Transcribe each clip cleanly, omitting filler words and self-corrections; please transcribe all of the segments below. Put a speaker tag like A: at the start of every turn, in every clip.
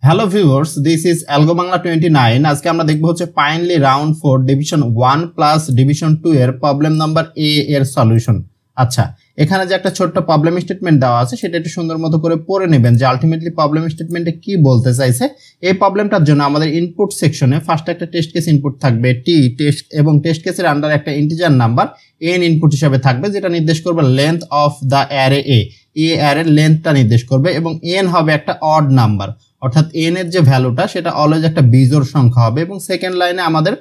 A: Hello viewers, this is algo Bangla 29। আজকে আমরা দেখব হচ্ছে পাইনলি রাউন্ড 4 ডিভিশন 1 প্লাস ডিভিশন 2 এর প্রবলেম নাম্বার এ এর সলিউশন। আচ্ছা, এখানে যে একটা ছোট্ট প্রবলেম স্টেটমেন্ট দেওয়া আছে সেটা একটু সুন্দর মতো করে পড়ে নেবেন যে আলটিমেটলি প্রবলেম স্টেটমেন্টে কি বলতে চাইছে। এই প্রবলেমটার জন্য আমাদের ইনপুট সেকশনে ফার্স্ট একটা টেস্ট কেস ইনপুট থাকবে টি টেস্ট, এবং টেস্ট কেসের আন্ডার একটা ইন্টিজার নাম্বার এন ইনপুট হিসেবে থাকবে, যেটা নির্দেশ করবে লেন্থ অফ দ্য অ্যারে এ অ্যারের লেন্থটা নির্দেশ করবে, এবং এন হবে একটা অড নাম্বার, অর্থাৎ এন এর যে ভ্যালুটা সেটা অলওয়েজ একটা বিজোড় সংখ্যা হবে। এবং সেকেন্ড লাইনে আমাদের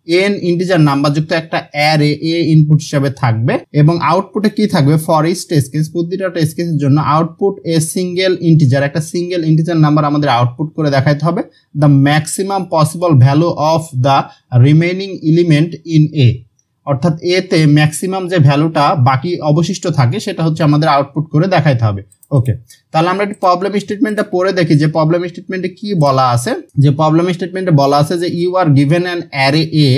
A: এন ইন্টিজার নাম্বার যুক্ত একটা অ্যারে এ ইনপুট হিসেবে থাকবে, এবং আউটপুটে কি থাকবে ফর ইচ টেস্ট কেস, প্রতিটা টেস্ট কেসের জন্য আউটপুট এ সিঙ্গেল ইন্টিজার, একটা সিঙ্গেল ইন্টিজার নাম্বার আমাদের আউটপুট করে দেখাইতে হবে the maximum possible value of the remaining element in a, অর্থাৎ এতে ম্যাক্সিমাম যে ভ্যালুটা বাকি অবশিষ্ট থাকে সেটা হচ্ছে আমাদের আউটপুট করে দেখাইতে হবে। ওকে, তাহলে আমরা একটু প্রবলেম স্টেটমেন্টটা পড়ে দেখি যে প্রবলেম স্টেটমেন্টে কি বলা আছে। যে প্রবলেম স্টেটমেন্টে বলা আছে যে you are given an array a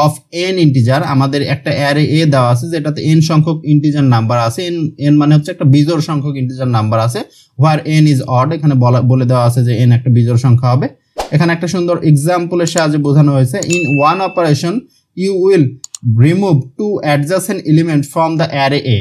A: of n integer, আমাদের একটা অ্যারে এ দেওয়া আছে যেটাতে এন সংখ্যক ইন্টিজার নাম্বার আছে, এন মানে হচ্ছে একটা বিজোড় সংখ্যক ইন্টিজার নাম্বার আছে, হোয়ার এন ইজ অড, এখানে বলে দেওয়া আছে যে এন একটা বিজোড় সংখ্যা হবে। এখানে একটা সুন্দর এক্সাম্পলের সাহায্যে বোঝানো হয়েছে in one operation you will remove two adjacent element from the array A,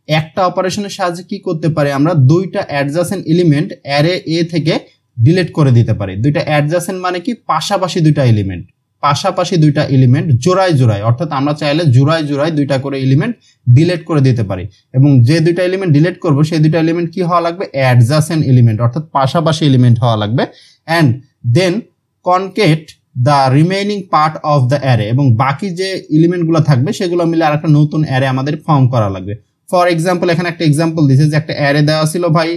A: একটা অপারেশনের সাহায্যে কি করতে পারি আমরা, দুইটা অ্যাডজাসেন্ট এলিমেন্ট অ্যারে এ থেকে ডিলিট করে দিতে পারি। দুইটা অ্যাডজাসেন্ট মানে কি, পাশাপাশি দুইটা এলিমেন্ট, পাশাপাশি দুইটা এলিমেন্ট জোড়ায় জোড়ায়, অর্থাৎ আমরা চাইলে জোড়ায় জোড়ায় দুইটা করে এলিমেন্ট ডিলিট করে দিতে পারি, এবং যে দুইটা এলিমেন্ট ডিলিট করব সেই দুইটা এলিমেন্ট কি হওয়া লাগবে, অ্যাডজাসেন্ট এলিমেন্ট, অর্থাৎ পাশাপাশি এলিমেন্ট হওয়া লাগবে। And then concat the remaining part of the array, এবং বাকি যে এলিমেন্টগুলো থাকবে সেগুলো মিলে আর একটা নতুন অ্যারে আমাদের ফর্ম করা লাগবে। ফর এক্সাম্পল, এখানে একটা এক্সাম্পল দিয়েছে যে একটা অ্যারে দেওয়া ছিল ভাই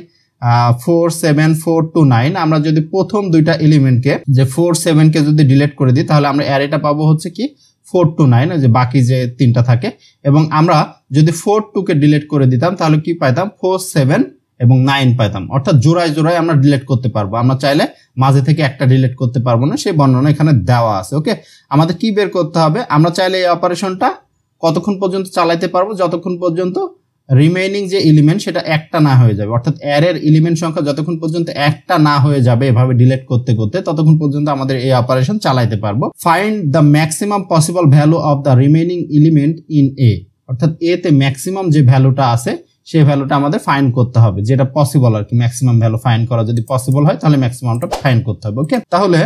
A: 4 7 4 2 9, আমরা যদি প্রথম দুইটা এলিমেন্টকে যে 4 7 কে যদি ডিলিট করে দিই তাহলে আমরা অ্যারেটা পাবো হচ্ছে কি 4 2 9, যে বাকি যে তিনটা থাকে, এবং আমরা যদি 4 2 কে ডিলিট করে দিতাম তাহলে কি পাইতাম 4 7 এবং 9 পাইতাম, অর্থাৎ জোড়ায় জোড়ায় আমরা ডিলিট করতে পারবো। আমরা চাইলে মাঝে থেকে একটা ডিলিট করতে পারবো না, সেই বর্ণনা এখানে দেওয়া আছে। ওকে, আমাদের কি বের করতে হবে, আমরা চাইলে এই অপারেশনটা কতক্ষণ পর্যন্ত চালাইতে পারবো, যতক্ষণ পর্যন্ত রিমেইনিং যে এলিমেন্ট সেটা একটা না হয়ে যাবে, অর্থাৎ অ্যারের এলিমেন্ট সংখ্যা যতক্ষণ পর্যন্ত একটা না হয়ে যাবে এভাবে ডিলিট করতে করতে, ততক্ষণ পর্যন্ত আমাদের এই অপারেশন চালাইতে পারবো। Find the maximum possible value of the remaining element in a, অর্থাৎ এ তে ম্যাক্সিমাম যে ভ্যালুটা আছে সেই ভ্যালুটা আমাদের ফাইন্ড করতে হবে, যেটা পসিবল আর কি, ম্যাক্সিমাম ভ্যালু ফাইন্ড করা যদি পসিবল হয় তাহলে ম্যাক্সিমামটা ফাইন্ড করতে হবে। ওকে, তাহলে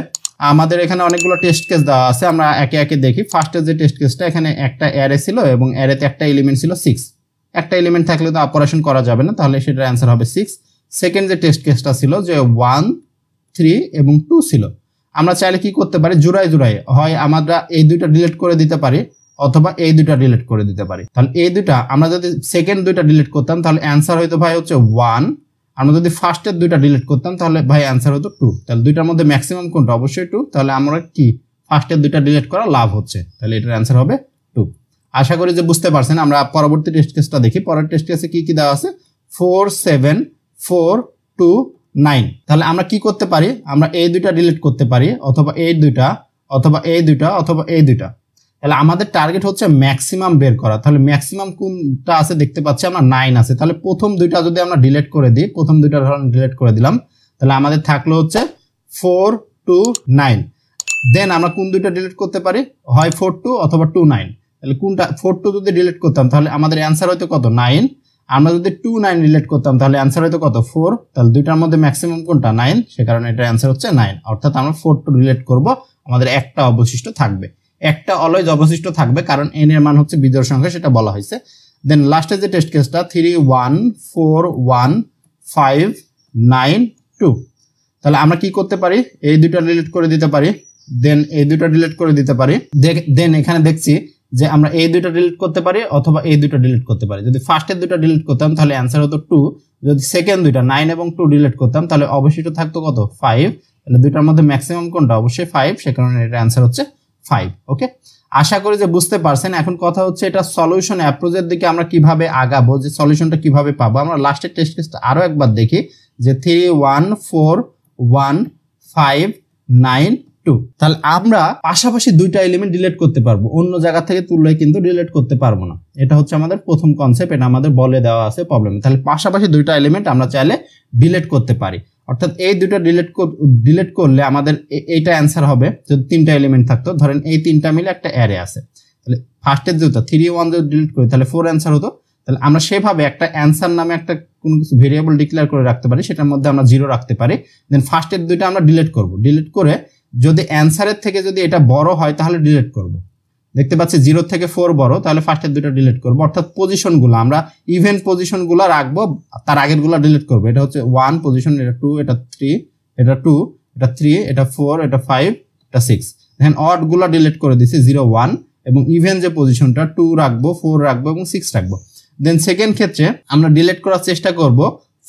A: আমাদের এখানে অনেকগুলো টেস্ট কেস দেওয়া আছে, আমরা একে একে দেখি। ফার্স্টের যে টেস্ট কেসটা, এখানে একটা অ্যারে ছিল এবং অ্যারেতে একটা এলিমেন্ট ছিল 6, একটা এলিমেন্ট থাকলে তো অপারেশন করা যাবে না, তাহলে সেটার অ্যান্সার হবে 6। সেকেন্ড যে টেস্ট কেসটা ছিল যে 1 3 এবং 2 ছিল, আমরা চাইলে কি করতে পারি, জোড়ায় জোড়ায় হয় আমরা এই দুইটা ডিলিট করে দিতে পারি অথবা এই দুইটা ডিলিট করে দিতে পারি। তাহলে এই দুইটা আমরা যদি সেকেন্ড দুইটা ডিলিট করতাম তাহলে অ্যান্সার হয়তো ভাই হচ্ছে 1, আমরা যদি ফার্স্টের দুইটা ডিলিট করতাম তাহলে ভাই অ্যান্সার হতো 2। তাহলে দুইটার মধ্যে ম্যাক্সিমাম কোনটা, অবশ্যই 2, তাহলে আমরা কি ফার্স্টের দুইটা ডিলিট করা লাভ হচ্ছে, তাহলে এটার অ্যান্সার হবে 2। আশা করি যে বুঝতে পারছেন। আমরা পরবর্তী টেস্ট কেসটা দেখি। পরের টেস্ট কেসে কি কি দেওয়া আছে, 4 7 4 2 9, তাহলে আমরা কি করতে পারি, আমরা এই দুইটা ডিলিট করতে পারি অথবা এই দুইটা অথবা এই দুইটা অথবা এই দুইটা। তাহলে আমাদের টার্গেট হচ্ছে ম্যাক্সিমাম বের করা। তাহলে ম্যাক্সিমাম কোনটা আছে দেখতে পাচ্ছি আমরা, 9 আছে। তাহলে প্রথম দুইটা যদি আমরা ডিলিট করে দিই, প্রথম দুইটা ধরুন ডিলিট করে দিলাম, তাহলে আমাদের থাকলো হচ্ছে 4 2 9। দেন আমরা কোন দুইটা ডিলিট করতে পারি, হয় 4 2 অথবা 2 9। তাহলে কোনটা, 4 2 যদি ডিলিট করতাম তাহলে আমাদের অ্যান্সার হয়তো কত, 9। আমরা যদি 2 9 ডিলিট করতাম তাহলে অ্যান্সার হয়তো কত, 4। তাহলে দুইটার মধ্যে ম্যাক্সিমাম কোনটা, 9, সে কারণে এটার অ্যান্সার হচ্ছে 9। অর্থাৎ আমরা 4 2 ডিলিট করব, আমাদের একটা অবশিষ্ট থাকবে, একটা অলওয়েজ অবশিষ্ট থাকবে, কারণ এন এর মান হচ্ছে বিজোড় সংখ্যা, সেটা বলা হয়েছে। দেন লাস্টে যে টেস্ট কেসটা 3 1 4 1 5 9 2, তাহলে আমরা কি করতে পারি, এই দুইটা ডিলিট করে দিতে পারি, দেন এই দুইটা ডিলিট করে দিতে পারি। দেন এখানে দেখছি যে আমরা এই দুইটা ডিলিট করতে পারি অথবা এই দুইটা ডিলিট করতে পারি। যদি ফার্স্টের দুইটা ডিলিট করতাম তাহলে অ্যান্সার হতো 2, যদি সেকেন্ড দুইটা 9 এবং 2 ডিলিট করতাম তাহলে অবশিষ্ট থাকতো কত, 5। তাহলে দুইটার মধ্যে ম্যাক্সিমাম কোনটা, অবশ্যই 5, সে কারণে এটার অ্যান্সার হচ্ছে 5। ওকে, আশা করি যে বুঝতে পারছেন। এখন কথা হচ্ছে এটা সলিউশন অ্যাপ্রোচের দিকে আমরা কিভাবে আগাবো, যে সলিউশনটা কিভাবে পাবো। আমরা লাস্টের টেস্ট কেসটা আরো একবার দেখি যে 3 1 4 1 5 9 2, তাহলে আমরা পাশাপাশি দুইটা এলিমেন্ট ডিলিট করতে পারবো, অন্য জায়গা থেকে তুললে কিন্তু ডিলিট করতে পারবো না। এটা হচ্ছে আমাদের প্রথম কনসেপ্ট, এটা আমাদের বলে দেওয়া আছে প্রবলেমে। তাহলে পাশাপাশি দুইটা এলিমেন্ট আমরা চাইলে ডিলিট করতে পারি, অর্থাৎ এই দুটো ডিলিট করলে আমাদের এইটা অ্যান্সার হবে। যদি 3টা এলিমেন্ট থাকতো, ধরেন এই 3টা মিলে একটা অ্যারে আছে, তাহলে ফার্স্টের যেটা 3 1 যদি ডিলিট করি তাহলে 4 অ্যান্সার হতো। তাহলে আমরা সেভাবে একটা অ্যান্সার নামে একটা কোনো কিছু ভেরিয়েবল ডিক্লেয়ার করে রাখতে পারি, সেটার মধ্যে আমরা 0 রাখতে পারি। দেন ফার্স্টের দুইটা আমরা ডিলিট করব, ডিলিট করে যদি অ্যান্সারের থেকে যদি এটা বড় হয় তাহলে ডিলিট করব। দেখতে পাচ্ছি 0 থেকে 4 বড়, তাহলে ফার্স্টের দুটো ডিলিট করব। অর্থাৎ পজিশনগুলো আমরা ইভেন পজিশনগুলো রাখবো, তার আগেরগুলো ডিলিট করব। এটা হচ্ছে 1 পজিশন, এটা 2, এটা 3, এটা 2, এটা 3, এটা 4, এটা 5, এটা 6। দেখেন অড গুলো ডিলিট করে দিছি 0 1, এবং ইভেন যে পজিশনটা 2 রাখবো, 4 রাখবো এবং 6 রাখবো। দেন সেকেন্ড ক্ষেত্রে আমরা ডিলিট করার চেষ্টা করব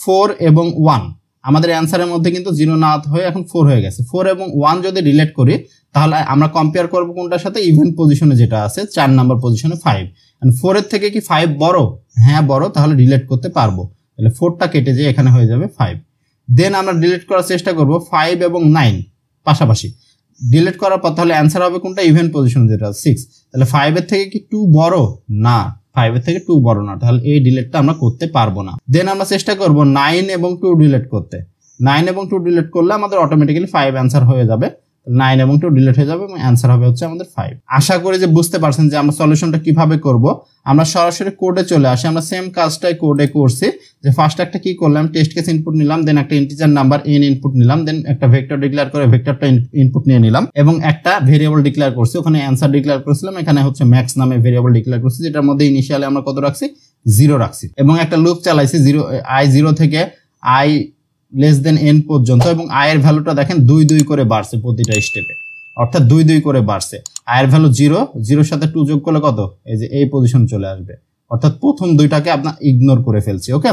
A: 4 এবং 1। আমাদের অ্যান্সারের মধ্যে কিন্তু 0 না হয়ে এখন 4 হয়ে গেছে। 4 এবং 1 যদি ডিলিট করি তাহলে আমরা কম্পেয়ার করব কোনটার সাথে, ইভেন পজিশনে যেটা আছে 4 নাম্বার পজিশনে 5। এন্ড 4 এর থেকে কি 5 বড়? হ্যাঁ বড়, তাহলে ডিলিট করতে পারবো। তাহলে 4টা কেটে যায়, এখানে হয়ে যাবে 5। দেন আমরা ডিলিট করার চেষ্টা করব 5 এবং 9 পাশাপাশি। ডিলিট করার পর তাহলে অ্যান্সার হবে কোনটা, ইভেন পজিশন যেটা 6। তাহলে 5 এর থেকে কি 2 বড়? না, 5 এর থেকে 2 বড় না, তাহলে এই ডিলিটটা আমরা করতে পারবো না। দেন আমরা চেষ্টা করব 9 এবং 2 ডিলিট করতে। 9 এবং 2 ডিলিট করলে আমাদের অটোমেটিক্যালি 5 অ্যান্সার হয়ে যাবে। 9 এবং 2 ডিলিট হয়ে যাবে এবং অ্যান্সার হবে হচ্ছে আমাদের 5। আশা করি যে বুঝতে পারছেন যে আমরা সলিউশনটা কিভাবে করব। আমরা সরাসরি কোডে চলে আসি। আমরা সেম কাজটাই কোডে করছি, যে ফার্স্ট একটা কি করলাম, টেস্ট কেস ইনপুট নিলাম, দেন একটা ইন্টিজার নাম্বার n ইনপুট নিলাম, দেন একটা ভেক্টর ডিক্লেয়ার করে ভেক্টরটা ইনপুট নিয়ে নিলাম, এবং একটা ভেরিয়েবল ডিক্লেয়ার করছি। ওখানে অ্যান্সার ডিক্লেয়ার করেছিলাম, এখানে হচ্ছে ম্যাক্স নামে ভেরিয়েবল ডিক্লেয়ার করছি, যেটার মধ্যে ইনিশিয়ালি আমরা কত রাখছি, 0 রাখছি, এবং একটা লুপ চালাইছি i 0 থেকে i লেস দেন n পর্যন্ত, এবং i এর ভ্যালুটা দেখেন 2 2 করে বাড়ছে প্রতিটা স্টেপে, অর্থাৎ 2 2 করে বাড়ছে। i এর ভ্যালু 0, 0 সাথে 2 যোগ করলে কত, এই যে এই পজিশন চলে আসবে। অর্থাৎ প্রথম দুইটাকে আপনার ইগনোর করে ফেলছি। ওকে,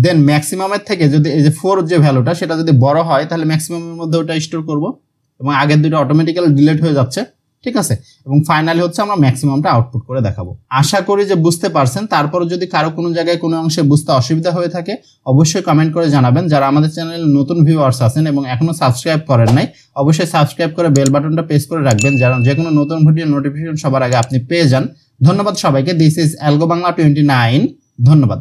A: দেন ম্যাক্সিমামের থেকে যদি এই যে 4 যে ভ্যালুটা সেটা যদি বড় হয় তাহলে ম্যাক্সিমামের মধ্যে ওটা স্টোর করব, এবং আগের দুটো অটোমেটিক্যালি ডিলিট হয়ে যাচ্ছে। ঠিক আছে, এবং ফাইনালি হচ্ছে আমরা ম্যাক্সিমামটা আউটপুট করে দেখাবো। আশা করি যে বুঝতে পারছেন। তারপরে যদি কারো কোনো জায়গায় কোনো অংশে বুঝতে অসুবিধা হয়ে থাকে অবশ্যই কমেন্ট করে জানাবেন। যারা আমাদের চ্যানেলে নতুন ভিউয়ার্স আছেন এবং এখনো সাবস্ক্রাইব করেন নাই, অবশ্যই সাবস্ক্রাইব করে বেল বাটনটা প্রেস করে রাখবেন, যারা যে কোনো নতুন ভিডিও নোটিফিকেশন সবার আগে আপনি পেয়ে যান। ধন্যবাদ সবাইকে। This is algo Bangla 29। ধন্যবাদ।